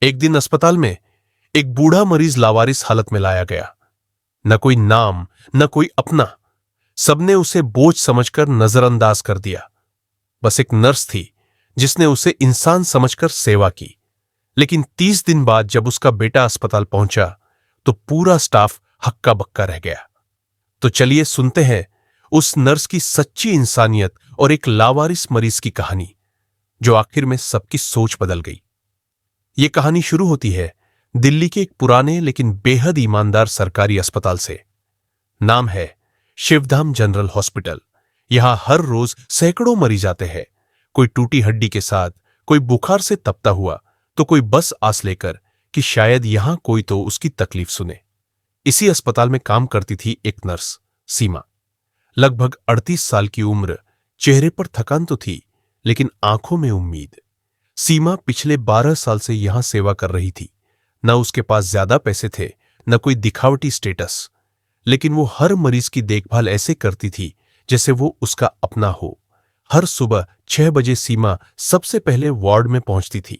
एक दिन अस्पताल में एक बूढ़ा मरीज लावारिस हालत में लाया गया। न कोई नाम, न कोई अपना। सबने उसे बोझ समझकर नजरअंदाज कर दिया। बस एक नर्स थी जिसने उसे इंसान समझकर सेवा की। लेकिन 30 दिन बाद जब उसका बेटा अस्पताल पहुंचा तो पूरा स्टाफ हक्का बक्का रह गया। तो चलिए सुनते हैं उस नर्स की सच्ची इंसानियत और एक लावारिस मरीज की कहानी, जो आखिर में सबकी सोच बदल गई। ये कहानी शुरू होती है दिल्ली के एक पुराने लेकिन बेहद ईमानदार सरकारी अस्पताल से। नाम है शिवधाम जनरल हॉस्पिटल। यहां हर रोज सैकड़ों मरीज आते हैं, कोई टूटी हड्डी के साथ, कोई बुखार से तपता हुआ, तो कोई बस आस लेकर कि शायद यहां कोई तो उसकी तकलीफ सुने। इसी अस्पताल में काम करती थी एक नर्स, सीमा। लगभग 38 साल की उम्र। चेहरे पर थकान तो थी, लेकिन आंखों में उम्मीद। सीमा पिछले 12 साल से यहां सेवा कर रही थी। न उसके पास ज्यादा पैसे थे, न कोई दिखावटी स्टेटस, लेकिन वो हर मरीज की देखभाल ऐसे करती थी जैसे वो उसका अपना हो। हर सुबह 6 बजे सीमा सबसे पहले वार्ड में पहुंचती थी।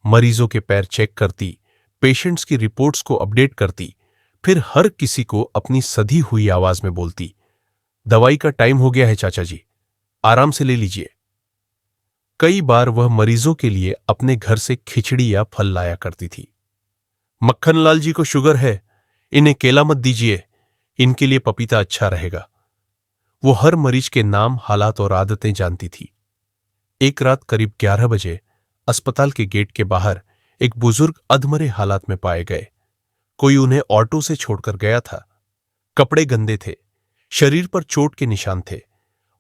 मरीजों के पैर चेक करती, पेशेंट्स की रिपोर्ट्स को अपडेट करती, फिर हर किसी को अपनी सधी हुई आवाज में बोलती, दवाई का टाइम हो गया है चाचा जी, आराम से ले लीजिए। कई बार वह मरीजों के लिए अपने घर से खिचड़ी या फल लाया करती थी। मक्खनलाल जी को शुगर है, इन्हें केला मत दीजिए, इनके लिए पपीता अच्छा रहेगा। वो हर मरीज के नाम, हालात और आदतें जानती थी। एक रात करीब 11 बजे अस्पताल के गेट के बाहर एक बुजुर्ग अधमरे हालात में पाए गए। कोई उन्हें ऑटो से छोड़कर गया था। कपड़े गंदे थे, शरीर पर चोट के निशान थे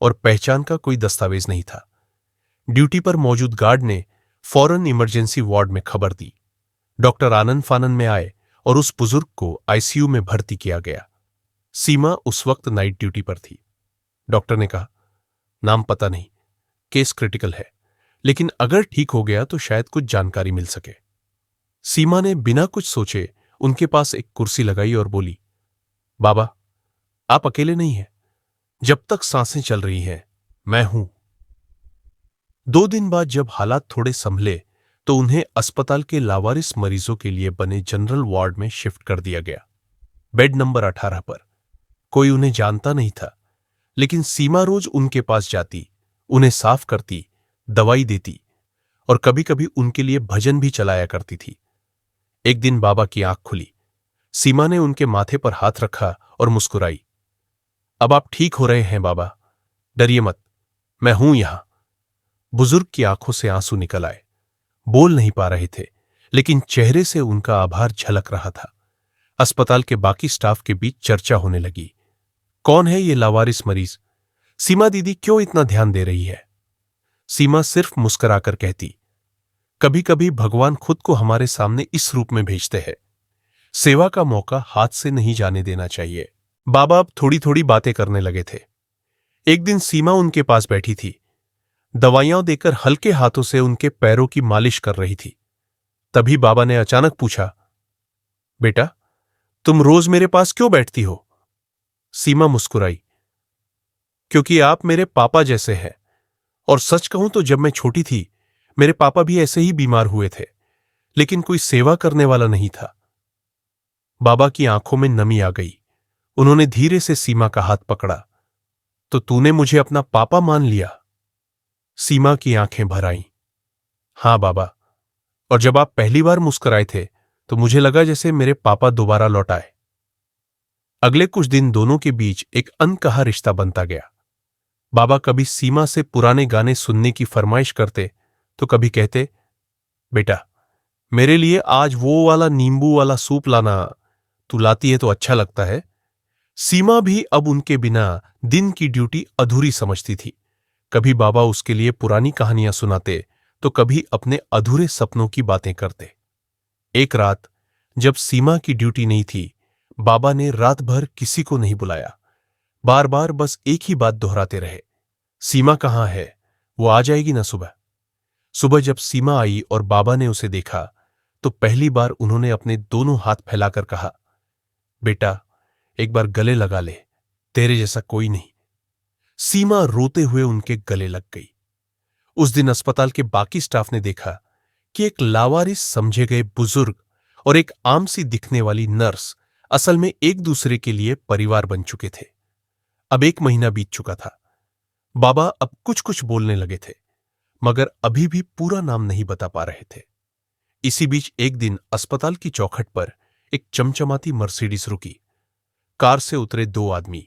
और पहचान का कोई दस्तावेज नहीं था। ड्यूटी पर मौजूद गार्ड ने फौरन इमरजेंसी वार्ड में खबर दी। डॉक्टर आनंद फानन में आए और उस बुजुर्ग को आईसीयू में भर्ती किया गया। सीमा उस वक्त नाइट ड्यूटी पर थी। डॉक्टर ने कहा, नाम पता नहीं, केस क्रिटिकल है, लेकिन अगर ठीक हो गया तो शायद कुछ जानकारी मिल सके। सीमा ने बिना कुछ सोचे उनके पास एक कुर्सी लगाई और बोली, बाबा, आप अकेले नहीं हैं। जब तक सांसें चल रही हैं, मैं हूं। 2 दिन बाद जब हालात थोड़े संभले तो उन्हें अस्पताल के लावारिस मरीजों के लिए बने जनरल वार्ड में शिफ्ट कर दिया गया, बेड नंबर 18 पर। कोई उन्हें जानता नहीं था, लेकिन सीमा रोज उनके पास जाती, उन्हें साफ करती, दवाई देती और कभी कभी उनके लिए भजन भी चलाया करती थी। एक दिन बाबा की आंख खुली। सीमा ने उनके माथे पर हाथ रखा और मुस्कुराई, अब आप ठीक हो रहे हैं बाबा, डरिए मत, मैं हूं यहां। बुजुर्ग की आंखों से आंसू निकल आए। बोल नहीं पा रहे थे, लेकिन चेहरे से उनका आभार झलक रहा था। अस्पताल के बाकी स्टाफ के बीच चर्चा होने लगी, कौन है ये लावारिस मरीज? सीमा दीदी क्यों इतना ध्यान दे रही है? सीमा सिर्फ मुस्कुराकर कहती, कभी कभी भगवान खुद को हमारे सामने इस रूप में भेजते हैं। सेवा का मौका हाथ से नहीं जाने देना चाहिए। बाबा अब थोड़ी थोड़ी बातें करने लगे थे। एक दिन सीमा उनके पास बैठी थी, दवाइयां देकर हल्के हाथों से उनके पैरों की मालिश कर रही थी। तभी बाबा ने अचानक पूछा, बेटा, तुम रोज मेरे पास क्यों बैठती हो? सीमा मुस्कुराई, क्योंकि आप मेरे पापा जैसे हैं। और सच कहूं तो जब मैं छोटी थी, मेरे पापा भी ऐसे ही बीमार हुए थे, लेकिन कोई सेवा करने वाला नहीं था। बाबा की आंखों में नमी आ गई। उन्होंने धीरे से सीमा का हाथ पकड़ा, तो तूने मुझे अपना पापा मान लिया? सीमा की आंखें भर आईं। हां बाबा, और जब आप पहली बार मुस्कुराए थे तो मुझे लगा जैसे मेरे पापा दोबारा लौट आए। अगले कुछ दिन दोनों के बीच एक अनकहा रिश्ता बनता गया। बाबा कभी सीमा से पुराने गाने सुनने की फरमाइश करते तो कभी कहते, बेटा, मेरे लिए आज वो वाला नींबू वाला सूप लाना, तू लाती है तो अच्छा लगता है। सीमा भी अब उनके बिना दिन की ड्यूटी अधूरी समझती थी। कभी बाबा उसके लिए पुरानी कहानियां सुनाते तो कभी अपने अधूरे सपनों की बातें करते। एक रात जब सीमा की ड्यूटी नहीं थी, बाबा ने रात भर किसी को नहीं बुलाया। बार बार बस एक ही बात दोहराते रहे, सीमा कहां है? वो आ जाएगी ना सुबह। सुबह जब सीमा आई और बाबा ने उसे देखा तो पहली बार उन्होंने अपने दोनों हाथ फैलाकर कहा, बेटा, एक बार गले लगा ले, तेरे जैसा कोई नहीं। सीमा रोते हुए उनके गले लग गई। उस दिन अस्पताल के बाकी स्टाफ ने देखा कि एक लावारिस समझे गए बुजुर्ग और एक आम सी दिखने वाली नर्स असल में एक दूसरे के लिए परिवार बन चुके थे। अब 1 महीना बीत चुका था। बाबा अब कुछ कुछ बोलने लगे थे, मगर अभी भी पूरा नाम नहीं बता पा रहे थे। इसी बीच एक दिन अस्पताल की चौखट पर एक चमचमाती मर्सिडीज रुकी। कार से उतरे 2 आदमी,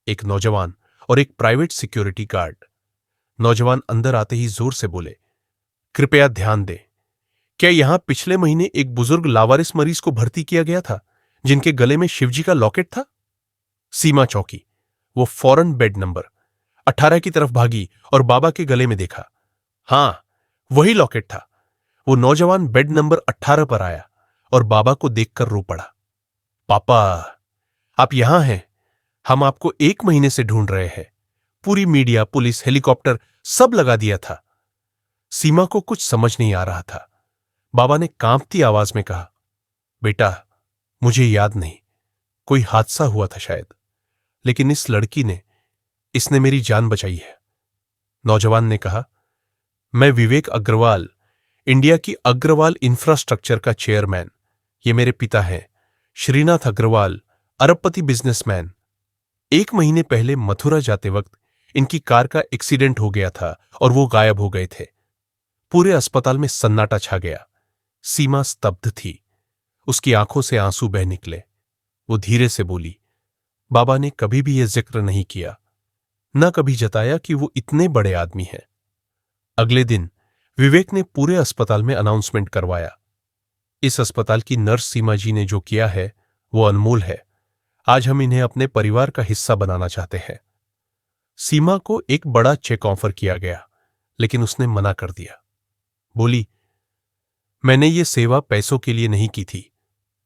एक नौजवान और एक प्राइवेट सिक्योरिटी गार्ड। नौजवान अंदर आते ही जोर से बोले, कृपया ध्यान दें। क्या यहां पिछले महीने एक बुजुर्ग लावारिस मरीज को भर्ती किया गया था, जिनके गले में शिवजी का लॉकेट था? सीमा चौंकी। वो फौरन बेड नंबर 18 की तरफ भागी और बाबा के गले में देखा। हां, वही लॉकेट था। वो नौजवान बेड नंबर 18 पर आया और बाबा को देखकर रो पड़ा। पापा, आप यहां हैं। हम आपको 1 महीने से ढूंढ रहे हैं। पूरी मीडिया, पुलिस, हेलीकॉप्टर सब लगा दिया था। सीमा को कुछ समझ नहीं आ रहा था। बाबा ने कांपती आवाज में कहा, बेटा, मुझे याद नहीं, कोई हादसा हुआ था शायद, लेकिन इस लड़की ने, इसने मेरी जान बचाई है। नौजवान ने कहा, मैं विवेक अग्रवाल, इंडिया की अग्रवाल इंफ्रास्ट्रक्चर का चेयरमैन। ये मेरे पिता हैं, श्रीनाथ अग्रवाल, अरबपति बिजनेसमैन। 1 महीने पहले मथुरा जाते वक्त इनकी कार का एक्सीडेंट हो गया था और वो गायब हो गए थे। पूरे अस्पताल में सन्नाटा छा गया। सीमा स्तब्ध थी। उसकी आंखों से आंसू बह निकले। वो धीरे से बोली, बाबा ने कभी भी यह जिक्र नहीं किया, न कभी जताया कि वो इतने बड़े आदमी हैं। अगले दिन विवेक ने पूरे अस्पताल में अनाउंसमेंट करवाया, इस अस्पताल की नर्स सीमा जी ने जो किया है वो अनमोल है। आज हम इन्हें अपने परिवार का हिस्सा बनाना चाहते हैं। सीमा को एक बड़ा चेक ऑफर किया गया, लेकिन उसने मना कर दिया। बोली, मैंने ये सेवा पैसों के लिए नहीं की थी।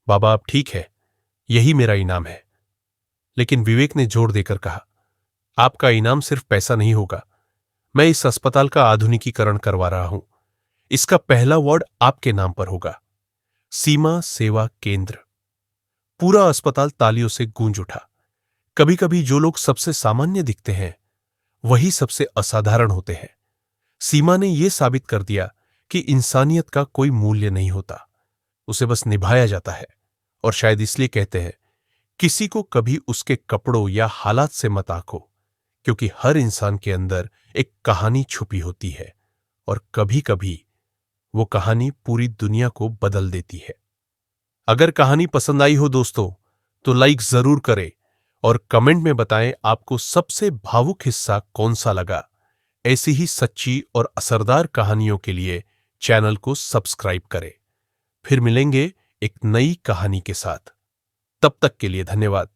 बाबा, अब ठीक है, यही मेरा इनाम है। लेकिन विवेक ने जोर देकर कहा, आपका इनाम सिर्फ पैसा नहीं होगा। मैं इस अस्पताल का आधुनिकीकरण करवा रहा हूं। इसका पहला वार्ड आपके नाम पर होगा, सीमा सेवा केंद्र। पूरा अस्पताल तालियों से गूंज उठा। कभी कभी जो लोग सबसे सामान्य दिखते हैं वही सबसे असाधारण होते हैं। सीमा ने यह साबित कर दिया कि इंसानियत का कोई मूल्य नहीं होता, उसे बस निभाया जाता है। और शायद इसलिए कहते हैं, किसी को कभी उसके कपड़ों या हालात से मत आंको, क्योंकि हर इंसान के अंदर एक कहानी छुपी होती है और कभी कभी वो कहानी पूरी दुनिया को बदल देती है। अगर कहानी पसंद आई हो दोस्तों, तो लाइक जरूर करें और कमेंट में बताएं आपको सबसे भावुक हिस्सा कौन सा लगा। ऐसी ही सच्ची और असरदार कहानियों के लिए चैनल को सब्सक्राइब करें। फिर मिलेंगे एक नई कहानी के साथ। तब तक के लिए धन्यवाद।